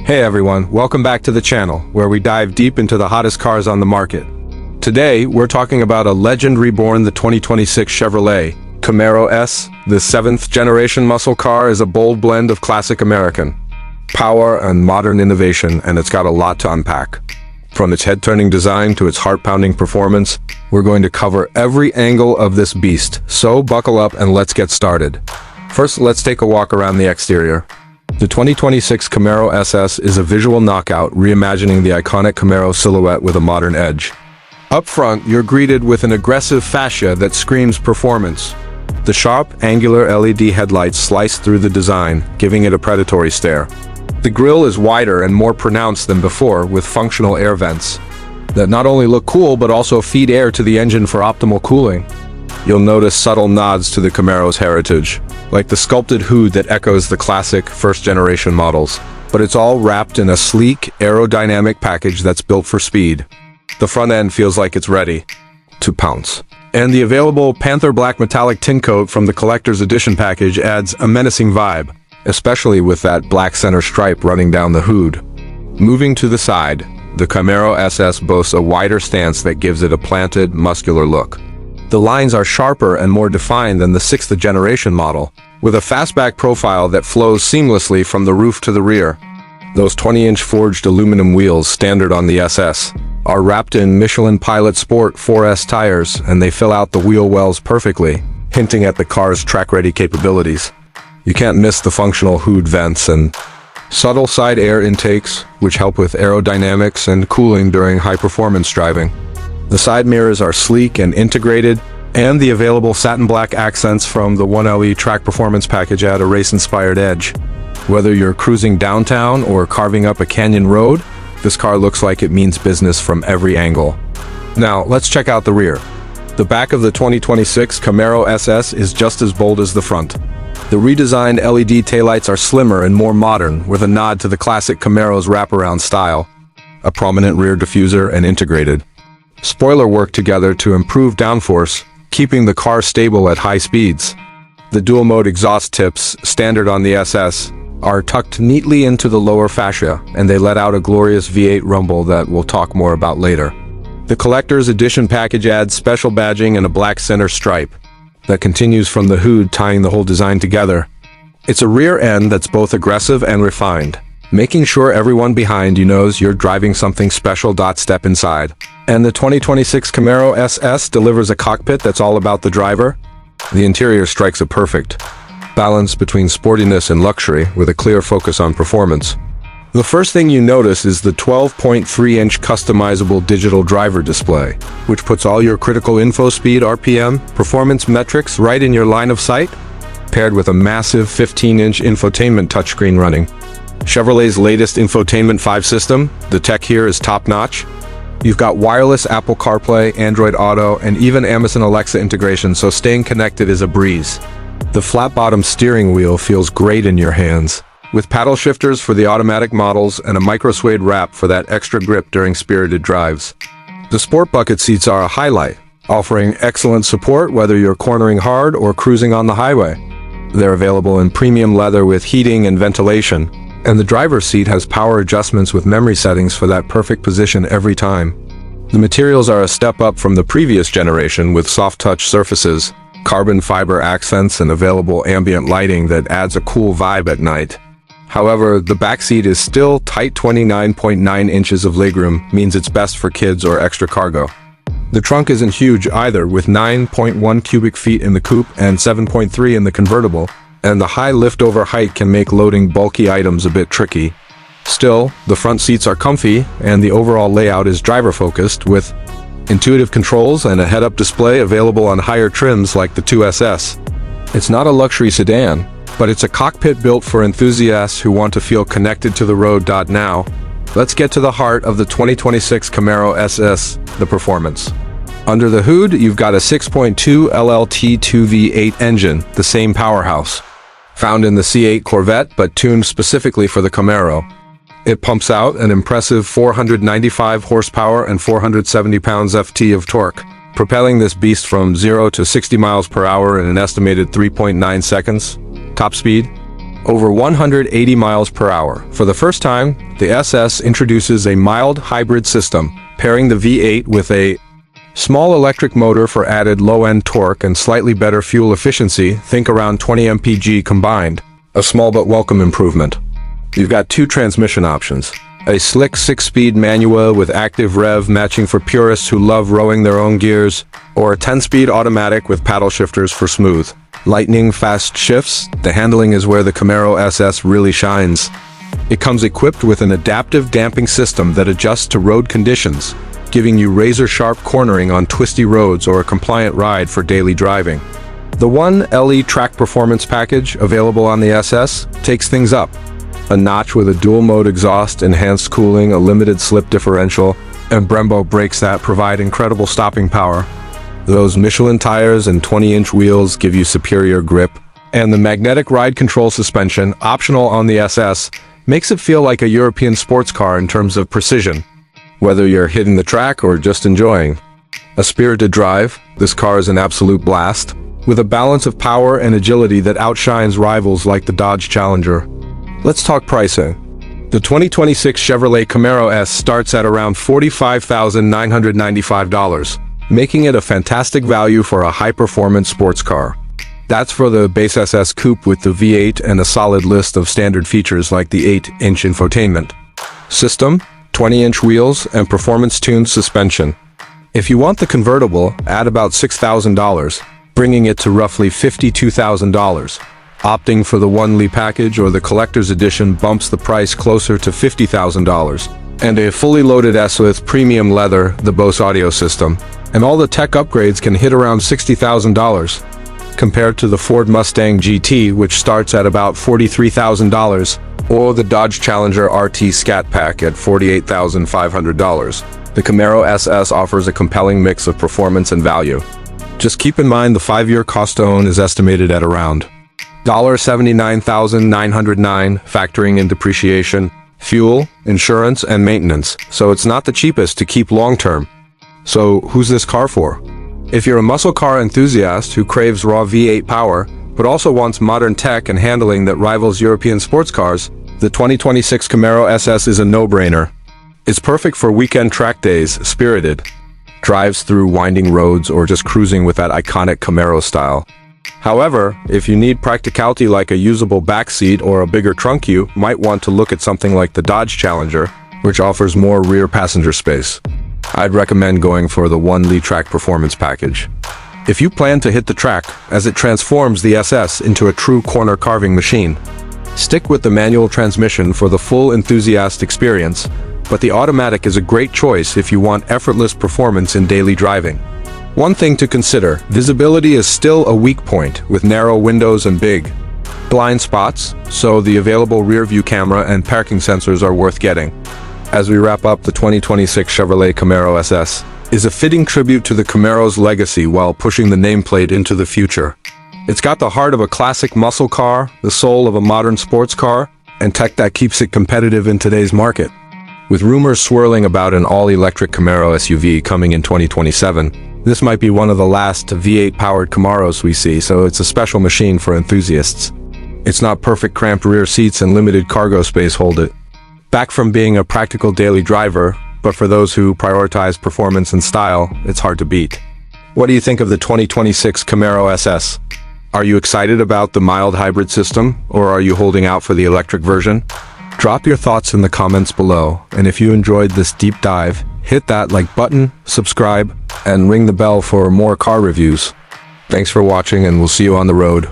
Hey everyone, welcome back to the channel, where we dive deep into the hottest cars on the market. Today, we're talking about a legend reborn, the 2026 Chevrolet Camaro SS. This 7th generation muscle car is a bold blend of classic American power and modern innovation, and it's got a lot to unpack. From its head-turning design to its heart-pounding performance, we're going to cover every angle of this beast, so buckle up and let's get started. First, let's take a walk around the exterior. The 2026 Camaro SS is a visual knockout, reimagining the iconic Camaro silhouette with a modern edge. Up front, you're greeted with an aggressive fascia that screams performance. The sharp, angular LED headlights slice through the design, giving it a predatory stare. The grille is wider and more pronounced than before, with functional air vents that not only look cool but also feed air to the engine for optimal cooling. You'll notice subtle nods to the Camaro's heritage, like the sculpted hood that echoes the classic first-generation models, but it's all wrapped in a sleek, aerodynamic package that's built for speed. The front end feels like it's ready to pounce. And the available Panther Black metallic tin coat from the Collector's Edition package adds a menacing vibe, especially with that black center stripe running down the hood. Moving to the side, the Camaro SS boasts a wider stance that gives it a planted, muscular look. The lines are sharper and more defined than the 6th generation model, with a fastback profile that flows seamlessly from the roof to the rear. Those 20-inch forged aluminum wheels, standard on the SS, are wrapped in Michelin Pilot Sport 4S tires, and they fill out the wheel wells perfectly, hinting at the car's track-ready capabilities. You can't miss the functional hood vents and subtle side air intakes, which help with aerodynamics and cooling during high-performance driving. The side mirrors are sleek and integrated, and the available satin black accents from the 1LE track performance package add a race-inspired edge. Whether you're cruising downtown or carving up a canyon road, this car looks like it means business from every angle. Now, let's check out the rear. The back of the 2026 Camaro SS is just as bold as the front. The redesigned LED taillights are slimmer and more modern, with a nod to the classic Camaro's wraparound style. A prominent rear diffuser and integrated spoiler work together to improve downforce, keeping the car stable at high speeds. The dual-mode exhaust tips, standard on the SS, are tucked neatly into the lower fascia, and they let out a glorious V8 rumble that we'll talk more about later. The Collector's Edition package adds special badging and a black center stripe that continues from the hood, tying the whole design together. It's a rear end that's both aggressive and refined, making sure everyone behind you knows you're driving something special. Step inside. And the 2026 Camaro SS delivers a cockpit that's all about the driver. The interior strikes a perfect balance between sportiness and luxury, with a clear focus on performance. The first thing you notice is the 12.3-inch customizable digital driver display, which puts all your critical info, speed, RPM, performance metrics right in your line of sight, paired with a massive 15-inch infotainment touchscreen running. Chevrolet's latest Infotainment 5 system, the tech here is top-notch. You've got wireless Apple CarPlay, Android Auto, and even Amazon Alexa integration, so staying connected is a breeze. The flat-bottom steering wheel feels great in your hands, with paddle shifters for the automatic models and a micro-suede wrap for that extra grip during spirited drives. The sport bucket seats are a highlight, offering excellent support whether you're cornering hard or cruising on the highway. They're available in premium leather with heating and ventilation, and the driver's seat has power adjustments with memory settings for that perfect position every time. The materials are a step up from the previous generation, with soft-touch surfaces, carbon fiber accents, and available ambient lighting that adds a cool vibe at night. However, the back seat is still tight. 29.9 inches of legroom means it's best for kids or extra cargo. The trunk isn't huge either, with 9.1 cubic feet in the coupe and 7.3 in the convertible, and the high liftover height can make loading bulky items a bit tricky. Still, the front seats are comfy, and the overall layout is driver-focused, with intuitive controls and a head-up display available on higher trims like the 2SS. It's not a luxury sedan, but it's a cockpit built for enthusiasts who want to feel connected to the road. Now, let's get to the heart of the 2026 Camaro SS, the performance. Under the hood, you've got a 6.2 LLT 2V8 engine, the same powerhouse found in the C8 Corvette, but tuned specifically for the Camaro. It pumps out an impressive 495 horsepower and 470 pounds-ft of torque, propelling this beast from 0 to 60 miles per hour in an estimated 3.9 seconds. Top speed, over 180 miles per hour. For the first time, the SS introduces a mild hybrid system, pairing the V8 with a small electric motor for added low-end torque and slightly better fuel efficiency. Think around 20 mpg combined. A small but welcome improvement. You've got two transmission options. A slick 6-speed manual with active rev matching for purists who love rowing their own gears, or a 10-speed automatic with paddle shifters for smooth, lightning fast shifts. The handling is where the Camaro SS really shines. It comes equipped with an adaptive damping system that adjusts to road conditions, giving you razor-sharp cornering on twisty roads or a compliant ride for daily driving. The 1LE Track Performance package, available on the SS, takes things up. A notch with a dual-mode exhaust, enhanced cooling, a limited slip differential, and Brembo brakes that provide incredible stopping power. Those Michelin tires and 20-inch wheels give you superior grip, and the magnetic ride control suspension, optional on the SS, makes it feel like a European sports car in terms of precision. Whether you're hitting the track or just enjoying a spirited drive, this car is an absolute blast, with a balance of power and agility that outshines rivals like the Dodge Challenger. Let's talk pricing. The 2026 Chevrolet Camaro S starts at around $45,995, making it a fantastic value for a high-performance sports car. That's for the base SS coupe with the V8 and a solid list of standard features like the 8-inch infotainment system, 20-inch wheels, and performance-tuned suspension. If you want the convertible, add about $6,000, bringing it to roughly $52,000. Opting for the 1LE package or the collector's edition bumps the price closer to $50,000. And a fully loaded S with premium leather, the Bose audio system, and all the tech upgrades can hit around $60,000, compared to the Ford Mustang GT, which starts at about $43,000, or the Dodge Challenger RT Scat Pack at $48,500. The Camaro SS offers a compelling mix of performance and value. Just keep in mind the 5-year cost to own is estimated at around $79,909, factoring in depreciation, fuel, insurance, and maintenance, so it's not the cheapest to keep long-term. So who's this car for? If you're a muscle car enthusiast who craves raw V8 power, but also wants modern tech and handling that rivals European sports cars, the 2026 Camaro SS is a no-brainer. It's perfect for weekend track days, spirited drives through winding roads, or just cruising with that iconic Camaro style. However, if you need practicality like a usable backseat or a bigger trunk, you might want to look at something like the Dodge Challenger, which offers more rear passenger space. I'd recommend going for the 1LE Track Performance package. If you plan to hit the track, as it transforms the SS into a true corner carving machine. Stick with the manual transmission for the full enthusiast experience, but the automatic is a great choice if you want effortless performance in daily driving. One thing to consider, visibility is still a weak point with narrow windows and big blind spots, so the available rear-view camera and parking sensors are worth getting. As we wrap up, the 2026 Chevrolet Camaro SS is a fitting tribute to the Camaro's legacy while pushing the nameplate into the future. It's got the heart of a classic muscle car, the soul of a modern sports car, and tech that keeps it competitive in today's market. With rumors swirling about an all-electric Camaro SUV coming in 2027, this might be one of the last V8-powered Camaros we see, so it's a special machine for enthusiasts. It's not perfect. Cramped rear seats and limited cargo space hold it back from being a practical daily driver, but for those who prioritize performance and style, it's hard to beat. What do you think of the 2026 Camaro SS? Are you excited about the mild hybrid system, or are you holding out for the electric version? Drop your thoughts in the comments below, and if you enjoyed this deep dive, hit that like button, subscribe, and ring the bell for more car reviews. Thanks for watching, and we'll see you on the road.